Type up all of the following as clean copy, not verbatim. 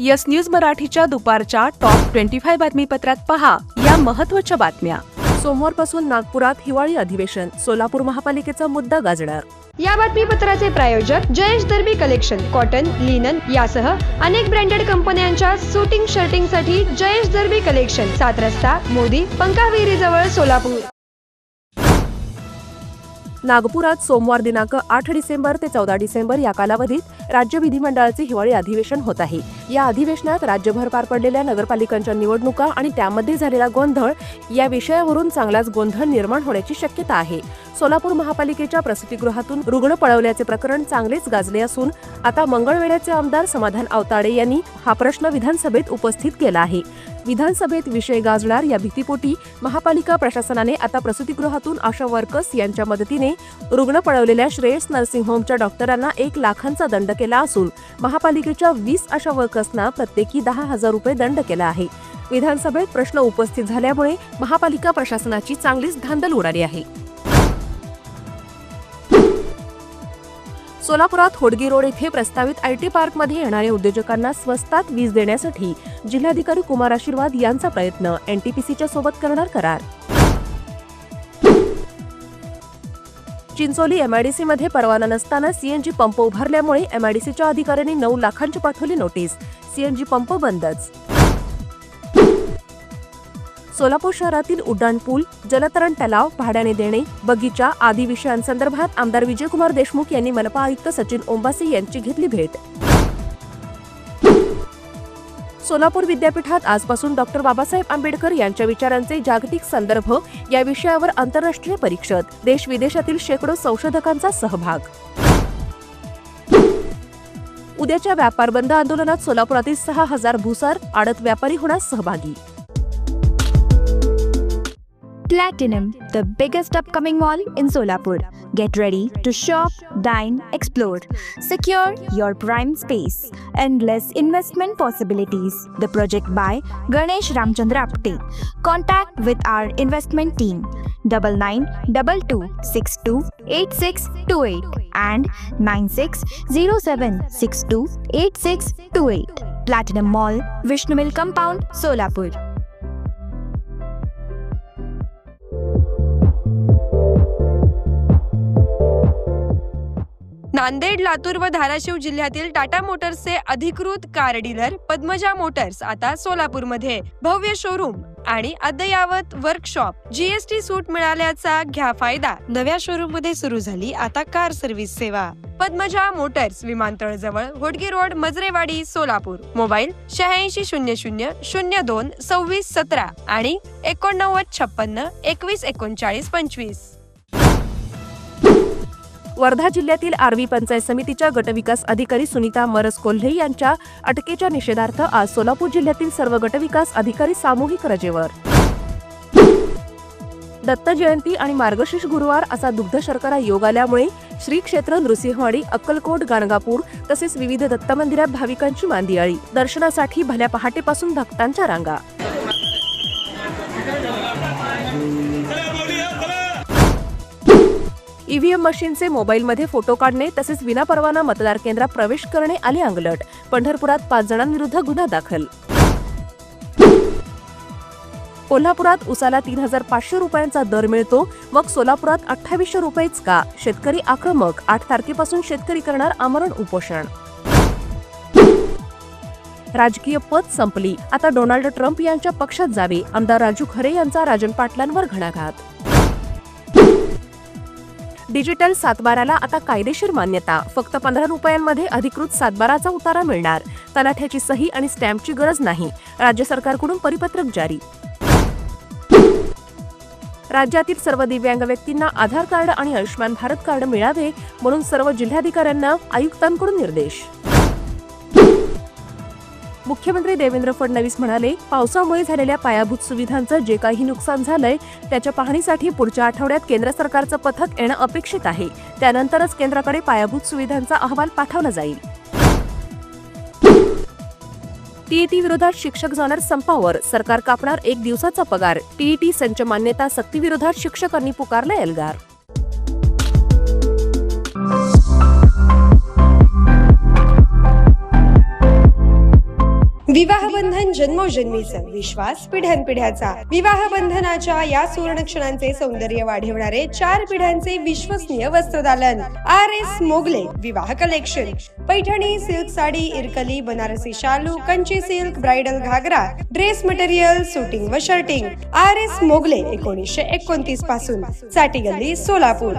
Yes news मराठीच्या दुपारच्या top 25 बातमीपत्रात पहा या महत्त्वाच्या बातम्या। सोमवारपासून नागपुरात हिवाळी अधिवेशन, सोलापूर महापालिकेचा मुद्दा गाजणार। या बातमीपत्राचे प्रायोजक जयेश दर्बी कलेक्शन, कॉटन, लिनन यासह अनेक ब्रँडेड कंपन्यांच्या सुटिंग शर्टिंगसाठी जयेश दर्बी कलेक्शन, 7 रस्ता मोदी पंकाविहिरी जवळ सोलापूर। नागपुरात सोमवार दिनांक 8 डिसेंबर ते 14 डिसेंबर या कालावधीत राज्य विधिमंडळाचे हिवाळी अधिवेशन होत आहे। या अधिवेशनात राज्यभर पार पडलेल्या नगरपालिकांच्या निवडणुका आणि त्यामध्ये झालेला गोंधळ या विषयावरून चांगलाच गोंधळ निर्माण होण्याची शक्यता आहे। सोलापूर महापालिकेच्या प्रसूतिगृहातून रुग्ण पळवल्याचे प्रकरण चांगलेच गाजले असून आता मंगळवेढ्याचे आमदार समाधान आवताडे यांनी हा प्रश्न विधानसभेत उपस्थित केला आहे। विधानसभेत विषय गाजणार या भीतीपोटी महापालिका प्रशासनाने आता प्रसूतिगृहातून आशा वर्कर्स यांच्या मदतीने रुग्ण पळवलेल्या श्रेयस नर्सिंग होमच्या डॉक्टरांना 1 लाखांचा दंड केला असून महापालिकेच्या 20 आशा वर्कर्सना प्रत्येकी 10,000 रुपये दंड केला आहे। विधानसभेत प्रश्न उपस्थित झाल्यामुळे महापालिका प्रशासनाची चांगलीच धांदल उडाली आहे। सोलापुरात होडगी रोड येथे प्रस्तावित आयटी पार्कमध्ये येणाऱ्या उद्योजकांना स्वस्तात वीज देण्यासाठी जिल्हाधिकारी कुमार आशीर्वाद यांचा प्रयत्न, एनटीपीसीच्या सोबत करणार करार। चिंचोली एमआयडीसी मध्ये परवाना नसताना सीएनजी पंप उभारल्यामुळे एमआयडीसीच्या अधिकाऱ्यांनी 9 लाखांची पाठवली नोटीस, सीएनजी पंप बंदच। सोलापूर शहरातील उड्डाणपूल, जलतरण तलाव भाड्याने देणे, बगीचा आदी विषयांसंदर्भात आमदार विजयकुमार देशमुख यांनी मनपा आयुक्त सचिन ओंबासे यांची घेतली भेट। सोलापूर विद्यापीठात आजपासून डॉक्टर बाबासाहेब आंबेडकर यांच्या विचारांचे जागतिक संदर्भ या विषयावर आंतरराष्ट्रीय परिषद, देश विदेशातील शेकडो संशोधकांचा सहभाग। उद्याच्या व्यापार बंद आंदोलनात सोलापुरातील 6,000 भुसार आडत व्यापारी होणार सहभागी। Platinum, the biggest upcoming mall in Solapur. Get ready to shop, dine, explore. Secure your prime space. Endless investment possibilities. The project by Ganesh Ramchandra Apte. Contact with our investment team 9922628628 and 9607628628. Platinum Mall, Vishnu Mill Compound, Solapur. Nanded, Latur व धाराशिव जिल्ह्यातील टाटा मोटर्सचे अधिकृत car dealer Padmaja Motors आता सोलापूरमध्ये भव्य showroom आणि अद्ययावत workshop, GST सूट मिळाल्याचा घ्या फायदा। नव्या शोरूम मध्ये सुरू झाली आता कार सर्व्हिस सेवा। पद्मजा मोटर्स, विमानतळ जवळ, होडगी रोड, मजरेवाडी, सोलापूर। मोबाईल 8600022617 आणि 8956213925। वर्धा जिल्ह्यातील आर्वी पंचायत समितीच्या गटविकास अधिकारी सुनीता मरस कोल्हे यांच्या अटकेच्या निषेधार्थ आज सोलापूर जिल्ह्यातील सर्व गटविकास अधिकारी सामूहिक रजेवर। दत्त जयंती आणि मार्गशीर्ष गुरुवार असा दुग्ध शर्करा योग आल्यामुळे श्री क्षेत्र नृसिंहवाडी, अक्कलकोट, गाणगापूर तसेच विविध दत्त मंदिरात भाविकांची मांदियाळी, दर्शनासाठी भल्या पहाटेपासून भक्तांच्या रांगा। ईव्हीएम मशीनचे मोबाईलमध्ये फोटो काढणे तसेच विनापरवाना मतदार केंद्रात प्रवेश करणे आले अंगलट। पंढरपुरात 5 जणांविरुद्ध गुन्हा दाखल। कोल्हापुरात उसाला 3,500 रुपयांचा दर मिळतो, मग सोलापुरात 2800 रुपयेच का? शेतकरी आक्रमक। 8 तारखेपासून शेतकरी करणार आमरण उपोषण। राजकीय पद संपली, आता डोनाल्ड ट्रम्प यांच्या पक्षात जावे, आमदार राजू खरे यांचा राजन पाटलांवर घणाघात। डिजिटल सातबाराला आता कायदेशीर मान्यता, फक्त 15 रुपयांमध्ये अधिकृत सातबाराचा उतारा मिळणार, तलाठ्याची सही आणि स्टॅम्पची गरज नाही, राज्य सरकारकडून परिपत्रक जारी। राज्यातील सर्व दिव्यांग व्यक्तींना आधार कार्ड आणि आयुष्मान भारत कार्ड मिळावे म्हणून सर्व जिल्हाधिकाऱ्यांना आयुक्तांकडून निर्देश। मुख्यमंत्री देवेंद्र फडणवीस म्हणाले, पावसामुळे झालेल्या पायाभूत सुविधांचं जे काही नुकसान झालंय त्याच्या पाहणीसाठी पुढच्या आठवड्यात केंद्र सरकारचं पथक येणं अपेक्षित आहे। त्यानंतरच केंद्राकडे पायाभूत सुविधांचा अहवाल पाठवला जाईल। टीईटी विरोधात शिक्षक जाणार संपावर, सरकार कापणार 1 दिवसाचा पगार। टीईटी संच मान्यता सक्तीविरोधात शिक्षकांनी पुकारला एल्गार। विवाहबंधन जन्मोजन्मीचं, विश्वास पिढ्यानपिढ्याचा. विवाहबंधनाच्या या सुवर्ण क्षणांचे सौंदर्य वाढवणारे 4 पिढ्यांचे विश्वसनीय वस्त्रदालन RS मोगले विवाह कलेक्शन. पैठणी, सिल्क साडी, इरकली, बनारसी शालू, Kanchi silk, bridal ghagra, dress material, suiting व शर्टिंग. RS मोगले 1929 पासून, साठी गल्ली, Solapur.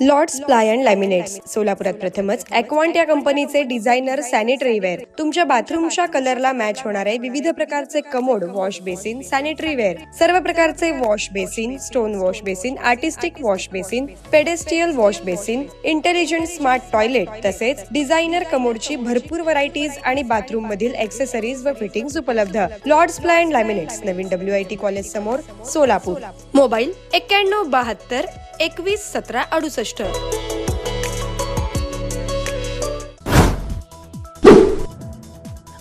Lords ply and laminates सोलापुरात प्रथमच ॲक्वांट या कंपनीचे डिझायनर सॅनिटरी वेअर. तुमच्या बाथरूमच्या कलरला मॅच होणारे विविध प्रकारचे commode, wash basin, sanitary ware, सर्व प्रकारचे wash basin, stone wash basin, artistic wash basin, pedestal wash basin, intelligent smart toilet, तसेच डिझायनर कमोडची भरपूर व्हरायटीज आणि बाथरूम मधील एक्सेसरीज व फिटिंग्स उपलब्ध. लॉर्ड्स प्लाय अँड लॅमिनेट्स, नवीन WIT कॉलेज समोर, सोलापूर. मोबाईल 9172 21 17 68.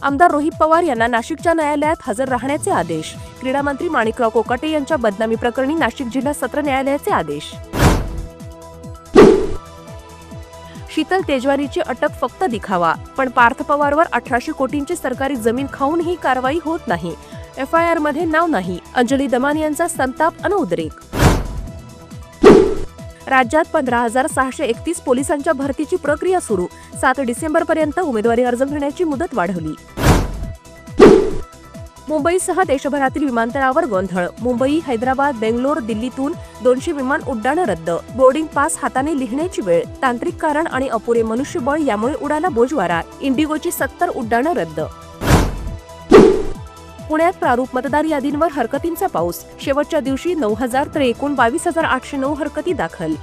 आमदार रोहित पवार यांना नाशिकच्या न्यायालयात हजर राहण्याचे आदेश. क्रीडा मंत्री माणिकराव कोकाटे यांच्या बदनामी प्रकरणी नाशिक जिल्हा सत्र न्यायालयाचे आदेश. शीतल तेजवारीची अटक फक्त दिखावा, पण पार्थ पवारवर 1800 कोटींची सरकारी जमीन खाऊनही कारवाई होत नाही. FIR मध्ये नाव नाही. अंजली दमान यांचा संताप अन उद्रेक. राज्यात 15,631 पोलिसांच्या भरतीची प्रक्रिया सुरू. 7 डिसेंबरपर्यंत उमेदवारी अर्ज भरण्याची मुदत वाढवली. मुंबईसह देशभरातील विमानतळावर गोंधळ. मुंबई, हैदराबाद, बेंगलोर, दिल्लीतून 200 विमान उड्डाणं रद्द. बोर्डिंग पास हाताने लिहिण्याची वेळ, तांत्रिक कारण आणि अपुरे मनुष्यबळ यामुळे उडाला बोजवारा. इंडिगोची 70 उड्डाणं रद्द. पुण्यात प्रारूप मतदार यादींवर हरकतींचा पाऊस. शेवटच्या दिवशी 9,000 तर एकूण 22,809 हरकती दाखल.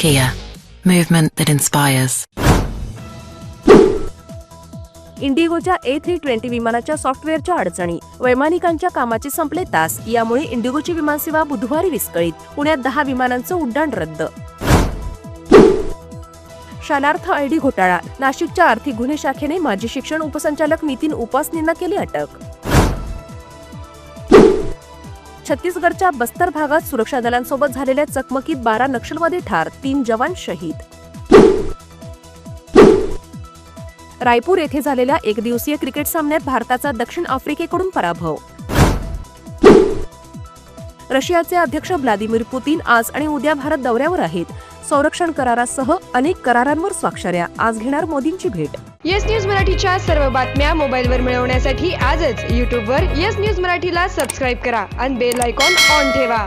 Kia, movement that inspires. इंडिगोच्या A320 विमानाच्या सॉफ्टवेअरच्या अडचणी. वैमानिकांच्या कामाचे संपले तास. यामुळे इंडिगोची विमानसेवा बुधवारी विस्कळीत. पुण्यात 10 विमानांचं उड्डाण रद्द. शालार्थ ID घोटाळा. नाशिकच्या आर्थिक गुन्हे शाखेने माजी शिक्षण उपसंचालक नितीन उपासनींना केली अटक. छत्तीसगडच्या बस्तर भागात सुरक्षा दलांसोबत झालेल्या चकमकीत 12 नक्षलवादी ठार, 3 जवान शहीद. रायपूर येथे झालेल्या एकदिवसीय क्रिकेट सामन्यात भारताचा दक्षिण आफ्रिकेकडून पराभव. रशियाचे अध्यक्ष व्लादिमीर पुतीन आज आणि उद्या भारत दौऱ्यावर आहेत. संरक्षण करारासह अनेक करारांवर स्वाक्षऱ्या. आज घेणार मोदींची भेट. येस न्यूज मराठीच्या सर्व बातम्या मोबाईलवर मिळवण्यासाठी आजच YouTubeवर येस न्यूज मराठीला सबस्क्राईब करा आणि बेल आयकॉन ऑन ठेवा.